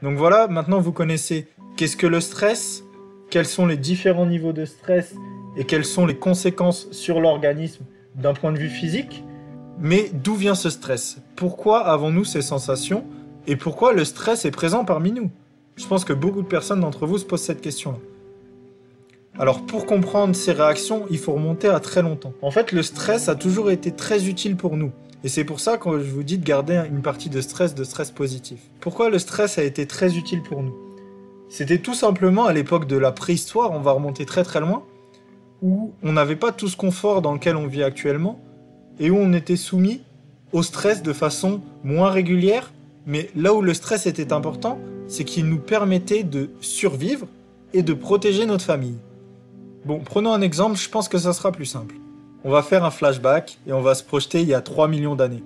Donc voilà, maintenant vous connaissez qu'est-ce que le stress, quels sont les différents niveaux de stress et quelles sont les conséquences sur l'organisme d'un point de vue physique. Mais d'où vient ce stress? Pourquoi avons-nous ces sensations? Et pourquoi le stress est présent parmi nous? Je pense que beaucoup de personnes d'entre vous se posent cette question-là. Alors pour comprendre ces réactions, il faut remonter à très longtemps. En fait, le stress a toujours été très utile pour nous. Et c'est pour ça que je vous dis de garder une partie de stress positif. Pourquoi le stress a été très utile pour nous? C'était tout simplement à l'époque de la préhistoire, on va remonter très très loin, où on n'avait pas tout ce confort dans lequel on vit actuellement, et où on était soumis au stress de façon moins régulière, mais là où le stress était important, c'est qu'il nous permettait de survivre et de protéger notre famille. Bon, prenons un exemple, je pense que ça sera plus simple. On va faire un flashback et on va se projeter il y a 3 millions d'années.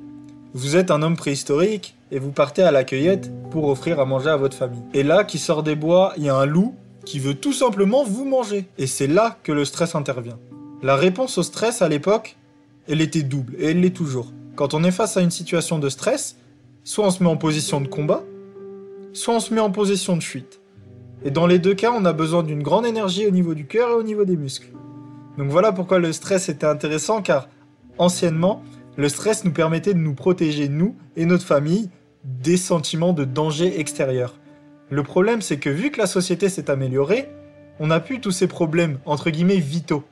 Vous êtes un homme préhistorique et vous partez à la cueillette pour offrir à manger à votre famille. Et là, qui sort des bois, il y a un loup qui veut tout simplement vous manger. Et c'est là que le stress intervient. La réponse au stress à l'époque, elle était double et elle l'est toujours. Quand on est face à une situation de stress, soit on se met en position de combat, soit on se met en position de fuite. Et dans les deux cas, on a besoin d'une grande énergie au niveau du cœur et au niveau des muscles. Donc voilà pourquoi le stress était intéressant, car anciennement, le stress nous permettait de nous protéger, nous et notre famille, des sentiments de danger extérieur. Le problème, c'est que vu que la société s'est améliorée, on n'a plus tous ces problèmes, entre guillemets, vitaux.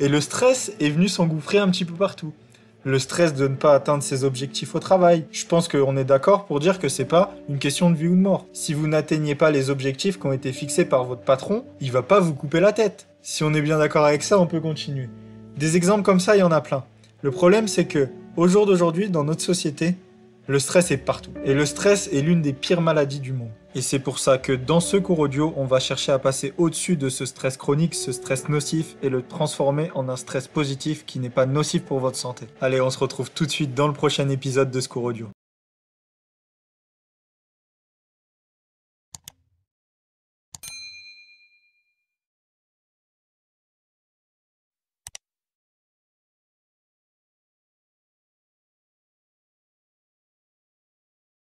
Et le stress est venu s'engouffrer un petit peu partout. Le stress de ne pas atteindre ses objectifs au travail. Je pense qu'on est d'accord pour dire que c'est pas une question de vie ou de mort. Si vous n'atteignez pas les objectifs qui ont été fixés par votre patron, il va pas vous couper la tête. Si on est bien d'accord avec ça, on peut continuer. Des exemples comme ça, il y en a plein. Le problème, c'est que, au jour d'aujourd'hui, dans notre société, le stress est partout. Et le stress est l'une des pires maladies du monde. Et c'est pour ça que dans ce cours audio, on va chercher à passer au-dessus de ce stress chronique, ce stress nocif, et le transformer en un stress positif qui n'est pas nocif pour votre santé. Allez, on se retrouve tout de suite dans le prochain épisode de ce cours audio.